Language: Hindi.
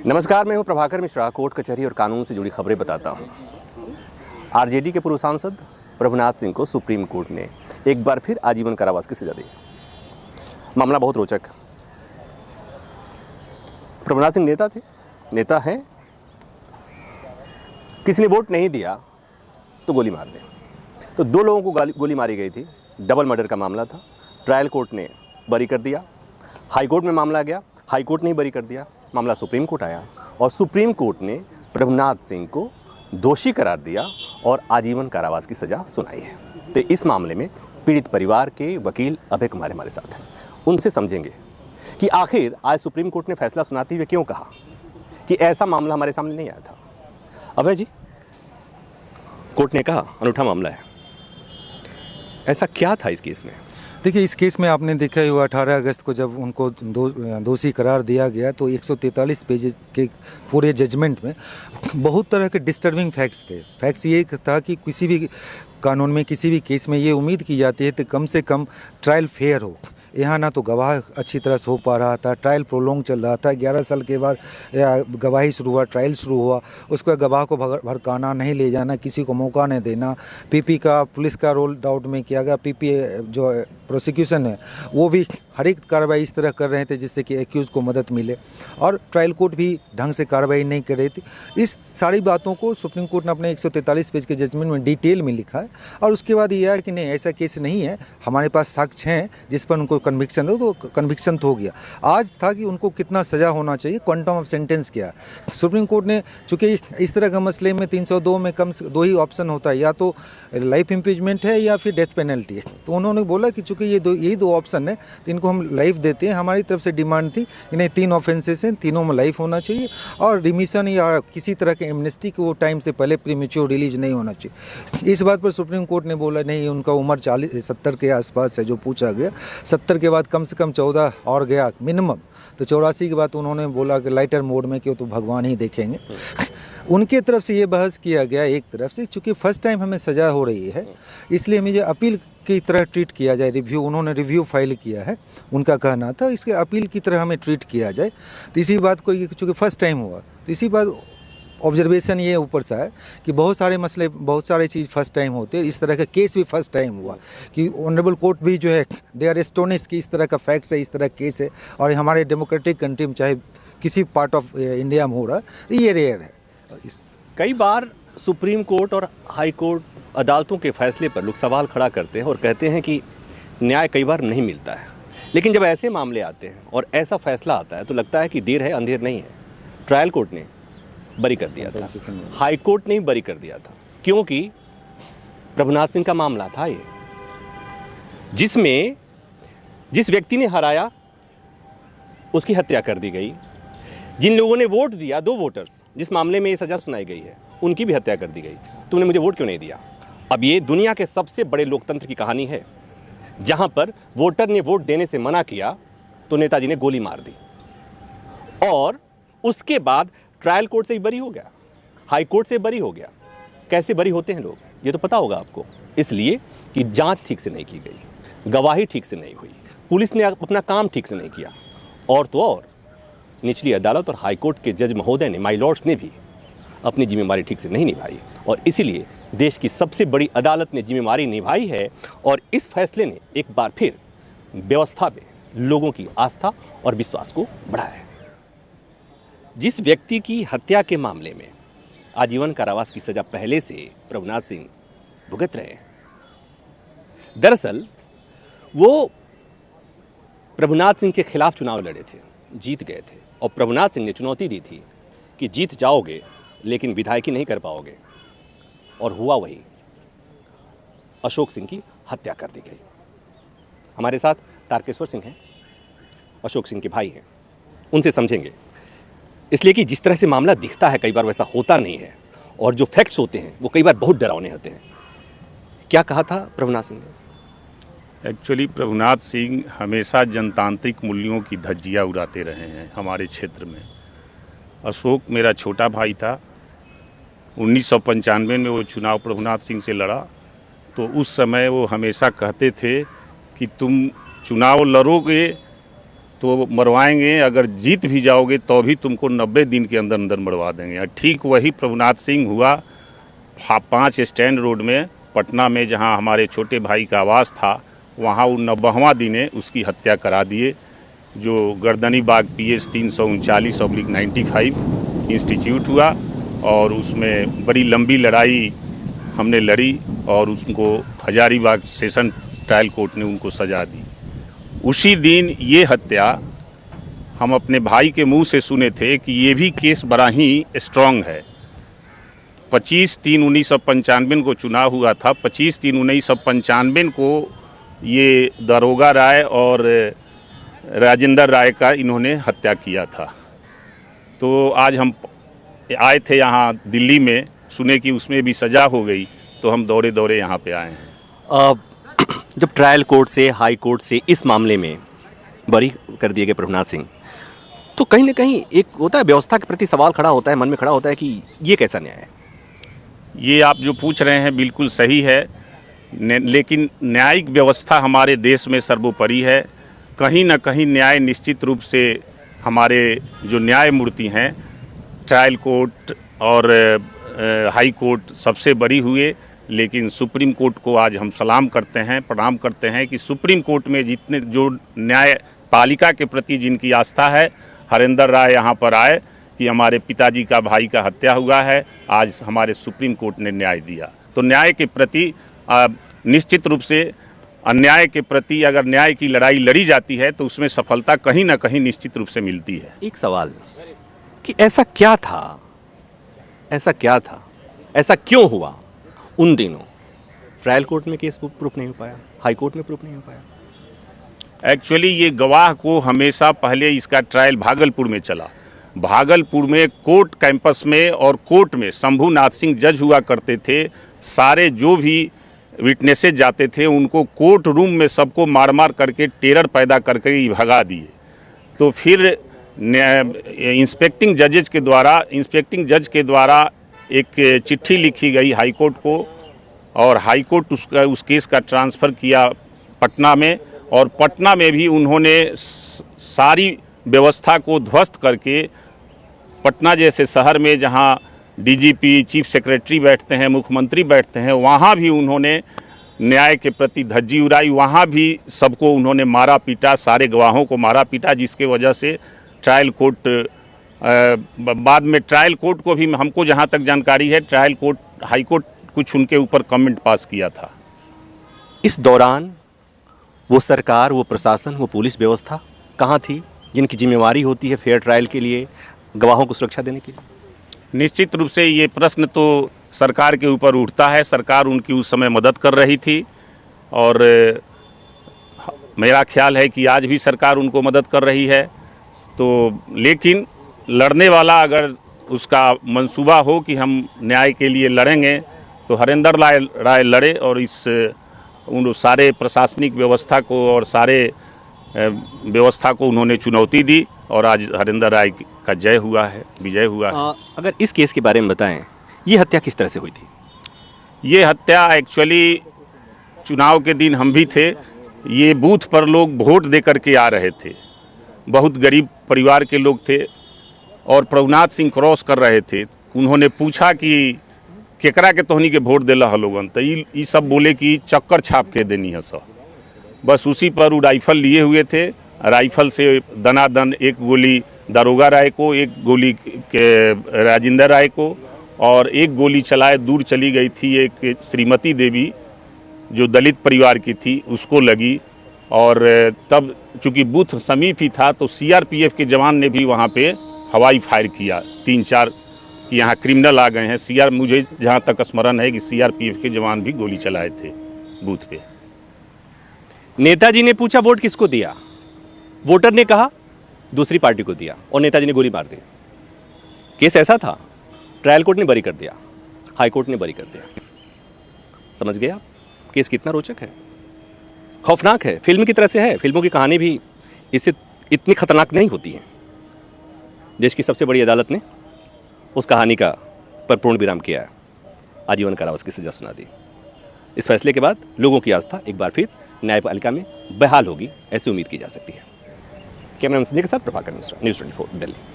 नमस्कार, मैं हूं प्रभाकर मिश्रा। कोर्ट कचहरी और कानून से जुड़ी खबरें बताता हूं। आरजेडी के पूर्व सांसद प्रभुनाथ सिंह को सुप्रीम कोर्ट ने एक बार फिर आजीवन कारावास की सजा दी। मामला बहुत रोचक। प्रभुनाथ सिंह नेता हैं। किसी ने वोट नहीं दिया तो गोली मार दे। तो दो लोगों को गोली मारी गई थी। डबल मर्डर का मामला था। ट्रायल कोर्ट ने बरी कर दिया। हाई कोर्ट में मामला गया, हाई कोर्ट ने बरी कर दिया। मामला सुप्रीम कोर्ट आया और सुप्रीम कोर्ट ने प्रभुनाथ सिंह को दोषी करार दिया और आजीवन कारावास की सजा सुनाई है। तो इस मामले में पीड़ित परिवार के वकील अभय कुमार हमारे साथ हैं। उनसे समझेंगे कि आखिर आज सुप्रीम कोर्ट ने फैसला सुनाते हुए क्यों कहा कि ऐसा मामला हमारे सामने नहीं आया था। अभय जी, कोर्ट ने कहा अनूठा मामला है, ऐसा क्या था इस केस में? देखिए, इस केस में आपने देखा ही हुआ 18 अगस्त को जब उनको दोषी करार दिया गया तो 143 पेज के पूरे जजमेंट में बहुत तरह के डिस्टर्बिंग फैक्ट्स थे। फैक्ट्स ये था कि किसी भी कानून में किसी भी केस में ये उम्मीद की जाती है कि कम से कम ट्रायल फेयर हो। यहाँ ना तो गवाह अच्छी तरह से हो पा रहा था, ट्रायल प्रोलॉन्ग चल रहा था। 11 साल के बाद गवाही शुरू हुआ, ट्रायल शुरू हुआ, उसके बाद गवाह को भड़काना, नहीं ले जाना, किसी को मौका नहीं देना। पीपी का, पुलिस का रोल डाउट में किया गया। पीपी जो प्रोसिक्यूशन है वो भी हर एक कार्रवाई इस तरह कर रहे थे जिससे कि एक्यूज़ को मदद मिले, और ट्रायल कोर्ट भी ढंग से कार्रवाई नहीं कर रही थी। इस सारी बातों को सुप्रीम कोर्ट ने अपने 143 पेज के जजमेंट में डिटेल में लिखा है। और उसके बाद यह है कि नहीं, ऐसा केस नहीं है, हमारे पास साक्ष्य हैं जिस पर उनको कन्विक्शन हो, तो कन्विक्शन तो हो गया। आज था कि उनको कितना सज़ा होना चाहिए, क्वांटम ऑफ सेंटेंस क्या। सुप्रीम कोर्ट ने, चूँकि इस तरह का मसले में 302 में कम से 2 ही ऑप्शन होता है, या तो लाइफ इम्पीचमेंट है या फिर डेथ पेनल्टी है। तो उन्होंने बोला कि चूँकि यही दो ऑप्शन है तो इनको हम लाइफ देते हैं। हमारी तरफ से डिमांड थी कि नहीं, 3 ऑफेंसेस हैं, तीनों में लाइफ होना चाहिए और रिमिशन या किसी तरह के एमनेस्टी को टाइम से पहले प्रीमेच्योर रिलीज नहीं होना चाहिए। इस बात पर सुप्रीम कोर्ट ने बोला नहीं, उनका उम्र 70 के आसपास है जो पूछा गया। 70 के बाद कम से कम 14 और गया मिनिमम, तो 84 के बाद उन्होंने बोला कि लाइटर मोड में क्यों, तो भगवान ही देखेंगे। उनके तरफ से ये बहस किया गया एक तरफ से, चूँकि फर्स्ट टाइम हमें सज़ा हो रही है इसलिए मुझे अपील की तरह ट्रीट किया जाए। उन्होंने रिव्यू फाइल किया है, उनका कहना था इसके अपील की तरह हमें ट्रीट किया जाए। तो इसी बात को, चूँकि फर्स्ट टाइम हुआ, तो इसी बात ऑब्जर्वेशन ये ऊपर से है कि बहुत सारे मसले, बहुत सारे चीज़ फर्स्ट टाइम होते हैं। इस तरह का केस भी फर्स्ट टाइम हुआ कि ऑनरेबल कोर्ट भी जो है दे आर एस्टोनिश्ड कि इस तरह का फैक्ट्स है, इस तरह केस है, और हमारे डेमोक्रेटिक कंट्री में चाहे किसी पार्ट ऑफ इंडिया में हो रहा है, ये रेयर है। कई बार सुप्रीम कोर्ट और हाई कोर्ट अदालतों के फैसले पर लोग सवाल खड़ा करते हैं और कहते हैं कि न्याय कई बार नहीं मिलता है। लेकिन जब ऐसे मामले आते हैं और ऐसा फैसला आता है तो लगता है कि देर है अंधेर नहीं है। ट्रायल कोर्ट ने बरी कर दिया था, हाई कोर्ट ने भी बरी कर दिया था, क्योंकि प्रभुनाथ सिंह का मामला था ये, जिसमें जिस व्यक्ति ने हराया उसकी हत्या कर दी गई। जिन लोगों ने वोट दिया, 2 वोटर्स जिस मामले में ये सजा सुनाई गई है, उनकी भी हत्या कर दी गई। तुमने मुझे वोट क्यों नहीं दिया? अब ये दुनिया के सबसे बड़े लोकतंत्र की कहानी है, जहां पर वोटर ने वोट देने से मना किया तो नेताजी ने गोली मार दी, और उसके बाद ट्रायल कोर्ट से ही बरी हो गया, हाई कोर्ट से बरी हो गया। कैसे बरी होते हैं लोग, ये तो पता होगा आपको। इसलिए कि जांच ठीक से नहीं की गई, गवाही ठीक से नहीं हुई, पुलिस ने अपना काम ठीक से नहीं किया, और तो और निचली अदालत और हाई कोर्ट के जज महोदय ने, माय लॉर्ड्स ने भी अपनी जिम्मेदारी ठीक से नहीं निभाई। और इसीलिए देश की सबसे बड़ी अदालत ने जिम्मेदारी निभाई है, और इस फैसले ने एक बार फिर व्यवस्था में लोगों की आस्था और विश्वास को बढ़ाया है। जिस व्यक्ति की हत्या के मामले में आजीवन कारावास की सजा पहले से प्रभुनाथ सिंह भुगत रहे हैं, दरअसल वो प्रभुनाथ सिंह के खिलाफ चुनाव लड़े थे, जीत गए थे, और प्रभुनाथ सिंह ने चुनौती दी थी कि जीत जाओगे लेकिन विधायकी नहीं कर पाओगे, और हुआ वही। अशोक सिंह की हत्या कर दी गई। हमारे साथ तारकेश्वर सिंह हैं, अशोक सिंह के भाई हैं, उनसे समझेंगे। इसलिए कि जिस तरह से मामला दिखता है कई बार वैसा होता नहीं है, और जो फैक्ट्स होते हैं वो कई बार बहुत डरावने होते हैं। क्या कहा था प्रभुनाथ सिंह ने? एक्चुअली प्रभुनाथ सिंह हमेशा जनतांत्रिक मूल्यों की धज्जियाँ उड़ाते रहे हैं हमारे क्षेत्र में। अशोक मेरा छोटा भाई था। 1995 में वो चुनाव प्रभुनाथ सिंह से लड़ा, तो उस समय वो हमेशा कहते थे कि तुम चुनाव लड़ोगे तो मरवाएंगे, अगर जीत भी जाओगे तो भी तुमको 90 दिन के अंदर अंदर मरवा देंगे। और ठीक वही प्रभुनाथ सिंह हुआ 5 स्टैंड रोड में पटना में, जहां हमारे छोटे भाई का आवास था, वहां वो 90वां दिने उसकी हत्या करा दिए। जो गर्दनी बाग PS 339/95 इंस्टीट्यूट हुआ और उसमें बड़ी लंबी लड़ाई हमने लड़ी और उनको हजारीबाग सेशन ट्रायल कोर्ट ने उनको सजा दी। उसी दिन ये हत्या हम अपने भाई के मुंह से सुने थे कि ये भी केस बड़ा ही स्ट्रांग है। 25/3/1995 को चुनाव हुआ था। 25/3/1995 को ये दारोगा राय और राजेंद्र राय का इन्होंने हत्या किया था। तो आज हम आए थे यहाँ दिल्ली में, सुने कि उसमें भी सज़ा हो गई, तो हम दौड़े दौड़े यहाँ पे आए हैं। जब ट्रायल कोर्ट से, हाई कोर्ट से इस मामले में बरी कर दिए गए प्रभुनाथ सिंह, तो कहीं ना कहीं एक होता है व्यवस्था के प्रति सवाल खड़ा होता है, मन में खड़ा होता है कि ये कैसा न्याय है। ये आप जो पूछ रहे हैं बिल्कुल सही है, लेकिन न्यायिक व्यवस्था हमारे देश में सर्वोपरि है। कहीं ना कहीं न्याय निश्चित रूप से हमारे जो न्यायमूर्ति हैं, ट्रायल कोर्ट और हाई कोर्ट सबसे बरी हुए, लेकिन सुप्रीम कोर्ट को आज हम सलाम करते हैं, प्रणाम करते हैं कि सुप्रीम कोर्ट में जितने जो न्यायपालिका के प्रति जिनकी आस्था है, हरेंद्र राय यहाँ पर आए कि हमारे पिताजी का भाई का हत्या हुआ है, आज हमारे सुप्रीम कोर्ट ने न्याय दिया। तो न्याय के प्रति निश्चित रूप से, अन्याय के प्रति अगर न्याय की लड़ाई लड़ी जाती है तो उसमें सफलता कहीं ना कहीं निश्चित रूप से मिलती है। एक सवाल कि ऐसा क्या था, ऐसा क्यों हुआ उन दिनों ट्रायल कोर्ट में केस प्रूफ नहीं हो पाया, हाई कोर्ट में प्रूफ नहीं हो पाया। एक्चुअली ये गवाह को हमेशा पहले इसका ट्रायल भागलपुर में चला। भागलपुर में कोर्ट कैंपस में और कोर्ट में शंभूनाथ सिंह जज हुआ करते थे। सारे जो भी विटनेसेस जाते थे उनको कोर्ट रूम में सबको मार मार करके टेरर पैदा करके ही भगा दिए। तो फिर इंस्पेक्टिंग जज के द्वारा एक चिट्ठी लिखी गई हाई कोर्ट को, और हाई कोर्ट उस केस का ट्रांसफ़र किया पटना में, और पटना में भी उन्होंने सारी व्यवस्था को ध्वस्त करके पटना जैसे शहर में जहां डीजीपी, चीफ सेक्रेटरी बैठते हैं, मुख्यमंत्री बैठते हैं, वहां भी उन्होंने न्याय के प्रति धज्जी उड़ाई। वहां भी सबको उन्होंने मारा पीटा, सारे गवाहों को मारा पीटा, जिसके वजह से ट्रायल कोर्ट बाद में ट्रायल कोर्ट को भी, हमको जहां तक जानकारी है, ट्रायल कोर्ट, हाई कोर्ट कुछ उनके ऊपर कमेंट पास किया था। इस दौरान वो सरकार, वो प्रशासन, वो पुलिस व्यवस्था कहाँ थी जिनकी जिम्मेवारी होती है फेयर ट्रायल के लिए, गवाहों को सुरक्षा देने के लिए? निश्चित रूप से ये प्रश्न तो सरकार के ऊपर उठता है। सरकार उनकी उस समय मदद कर रही थी, और मेरा ख्याल है कि आज भी सरकार उनको मदद कर रही है। तो लेकिन लड़ने वाला अगर उसका मंसूबा हो कि हम न्याय के लिए लड़ेंगे, तो हरेंद्र राय लड़े और उन सारे प्रशासनिक व्यवस्था को और सारे व्यवस्था को उन्होंने चुनौती दी, और आज हरेंद्र राय का जय हुआ है, विजय हुआ है। अगर इस केस के बारे में बताएं, ये हत्या किस तरह से हुई थी? ये हत्या एक्चुअली चुनाव के दिन हम भी थे। ये बूथ पर लोग वोट दे करके आ रहे थे, बहुत गरीब परिवार के लोग थे, और प्रभुनाथ सिंह क्रॉस कर रहे थे। उन्होंने पूछा कि केकरा के तोहनी के वोट दिला है लोगन, तो ये सब बोले कि चक्कर छाप के देनी है सब। बस उसी पर वो राइफल लिए हुए थे। राइफल से दनादन एक गोली दारोगा राय को, एक गोली के राजेंद्र राय को, और एक गोली चलाए दूर चली गई थी एक श्रीमती देवी जो दलित परिवार की थी, उसको लगी। और तब चूंकि बूथ समीप ही था, तो CRPF के जवान ने भी वहाँ पे हवाई फायर किया 3-4 कि यहाँ क्रिमिनल आ गए हैं। मुझे जहाँ तक स्मरण है कि CRPF के जवान भी गोली चलाए थे बूथ पे। नेताजी ने पूछा वोट किसको दिया, वोटर ने कहा दूसरी पार्टी को दिया, और नेताजी ने गोली मार दी। केस ऐसा था, ट्रायल कोर्ट ने बरी कर दिया, हाई कोर्ट ने बरी कर दिया। समझ गए आप केस कितना रोचक है, खौफनाक है, फिल्म की तरह से है। फिल्मों की कहानी भी इससे इतनी खतरनाक नहीं होती है। देश की सबसे बड़ी अदालत ने उस कहानी का पर पूर्ण विराम किया है, आजीवन कारावास की सजा सुना दी। इस फैसले के बाद लोगों की आस्था एक बार फिर न्यायपालिका में बहाल होगी, ऐसी उम्मीद की जा सकती है। कैमरा संजय के साथ प्रभाकर मिश्रा, न्यूज़ 24 दिल्ली।